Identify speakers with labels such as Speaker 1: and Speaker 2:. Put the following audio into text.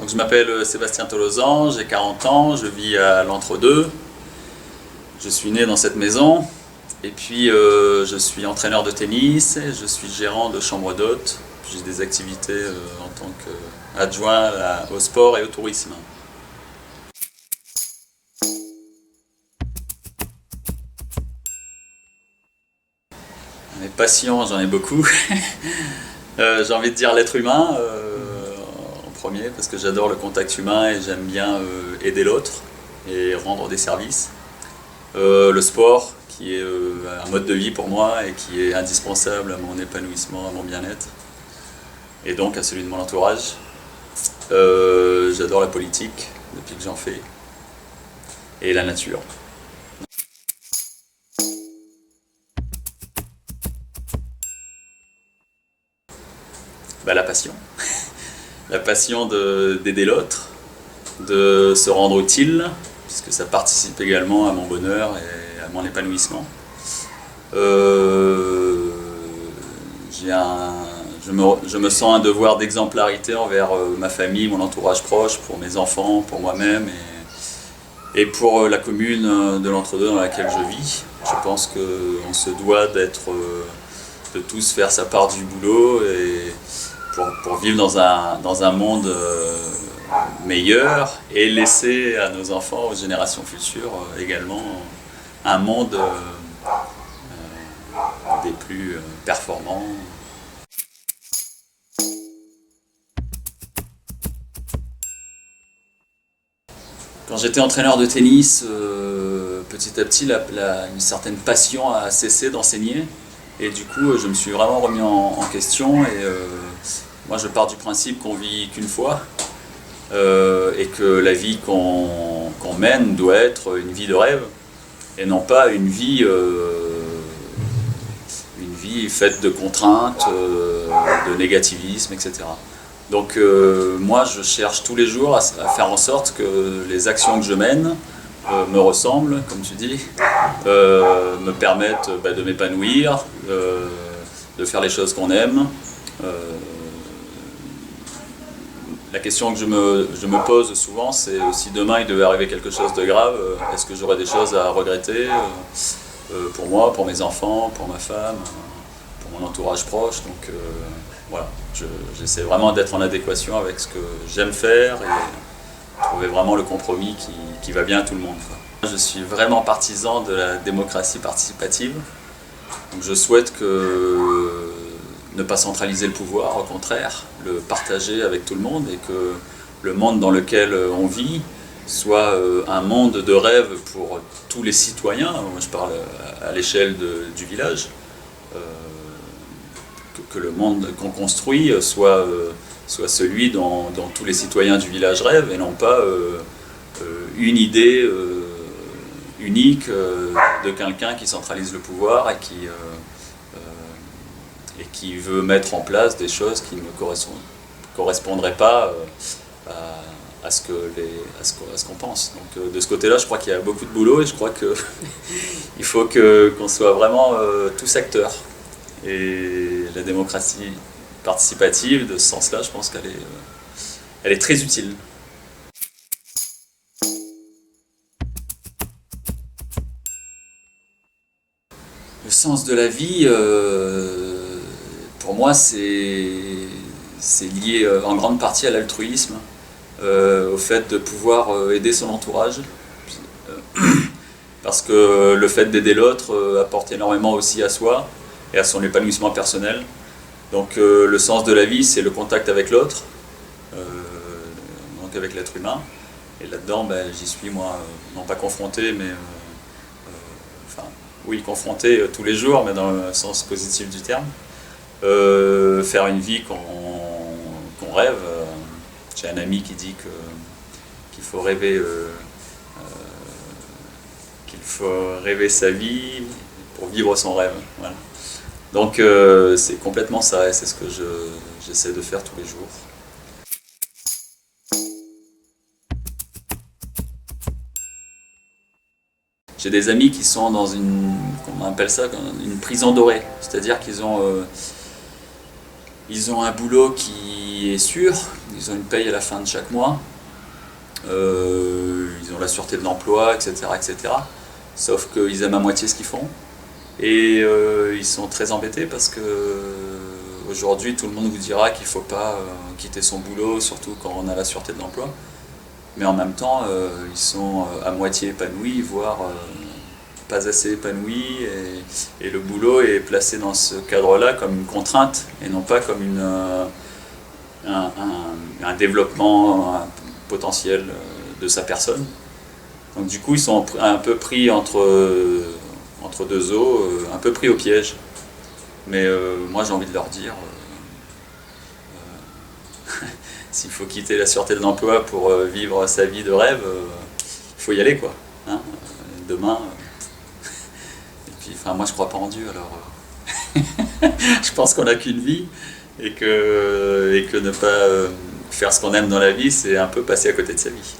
Speaker 1: Donc, je m'appelle Sébastien Tolosan, j'ai 40 ans, je vis à l'Entre-deux. Je suis né dans cette maison et puis je suis entraîneur de tennis, et je suis gérant de chambre d'hôtes. J'ai des activités en tant qu'adjoint au sport et au tourisme. Mes passions, j'en ai beaucoup. J'ai envie de dire l'être humain en premier parce que j'adore le contact humain et j'aime bien aider l'autre et rendre des services. Le sport qui est un mode de vie pour moi et qui est indispensable à mon épanouissement, à mon bien-être et donc à celui de mon entourage. J'adore la politique depuis que j'en fais et la nature. La passion. La passion d'aider l'autre, de se rendre utile, puisque ça participe également à mon bonheur et à mon épanouissement. Je me sens un devoir d'exemplarité envers ma famille, mon entourage proche, pour mes enfants, pour moi-même et pour la commune de l'Entre-deux dans laquelle je vis. Je pense qu'on se doit de tous faire sa part du boulot et pour vivre dans un monde meilleur et laisser à nos enfants, aux générations futures également, un monde des plus performants. Quand j'étais entraîneur de tennis, petit à petit, une certaine passion a cessé d'enseigner. Et du coup, je me suis vraiment remis en question. Et moi, je pars du principe qu'on vit qu'une fois. Et que la vie qu'on mène doit être une vie de rêve. Et non pas une vie faite de contraintes, de négativisme, etc. Donc moi je cherche tous les jours à faire en sorte que les actions que je mène me ressemblent, comme tu dis, me permettent de m'épanouir, de faire les choses qu'on aime. La question que je me pose souvent, c'est si demain il devait arriver quelque chose de grave, est-ce que j'aurais des choses à regretter pour moi, pour mes enfants, pour ma femme, pour mon entourage proche. Donc voilà, j'essaie vraiment d'être en adéquation avec ce que j'aime faire et trouver vraiment le compromis qui va bien à tout le monde, quoi. Je suis vraiment partisan de la démocratie participative. Donc je souhaite ne pas centraliser le pouvoir, au contraire, le partager avec tout le monde et que le monde dans lequel on vit soit un monde de rêve pour tous les citoyens. Moi je parle à l'échelle du village. Que le monde qu'on construit soit celui dont tous les citoyens du village rêvent et non pas une idée unique de quelqu'un qui centralise le pouvoir et qui veut mettre en place des choses qui ne correspondraient pas à ce qu'on pense. Donc de ce côté-là, je crois qu'il y a beaucoup de boulot et je crois qu'il faut qu'on soit vraiment tous acteurs. Et la démocratie participative, de ce sens-là, je pense qu'elle est très utile. Le sens de la vie, pour moi, c'est lié en grande partie à l'altruisme, au fait de pouvoir aider son entourage. Parce que le fait d'aider l'autre apporte énormément aussi à soi et à son épanouissement personnel. Donc le sens de la vie, c'est le contact avec l'autre, donc avec l'être humain. Et là-dedans, j'y suis moi, non pas confronté, mais confronté tous les jours, mais dans le sens positif du terme. Faire une vie qu'on rêve. J'ai un ami qui dit qu'il faut rêver sa vie pour vivre son rêve. Voilà. Donc c'est complètement ça et c'est ce que j'essaie de faire tous les jours. J'ai des amis qui sont dans comment on appelle ça, une prison dorée, c'est-à-dire qu'ils ont un boulot qui est sûr, ils ont une paye à la fin de chaque mois, ils ont la sûreté de l'emploi, etc., etc. Sauf qu'ils aiment à moitié ce qu'ils font. Et ils sont très embêtés parce que aujourd'hui tout le monde vous dira qu'il ne faut pas quitter son boulot, surtout quand on a la sûreté de l'emploi. Mais en même temps, ils sont à moitié épanouis, voire pas assez épanouis, et le boulot est placé dans ce cadre-là comme une contrainte et non pas comme un développement potentiel de sa personne. Donc du coup, ils sont un peu pris entre deux eaux, un peu pris au piège. Mais moi, j'ai envie de leur dire, s'il faut quitter la sûreté de l'emploi pour vivre sa vie de rêve, il faut y aller, quoi. Hein, demain. Et puis, enfin, moi, je crois pas en Dieu, alors. Je pense qu'on n'a qu'une vie et que ne pas faire ce qu'on aime dans la vie, c'est un peu passer à côté de sa vie.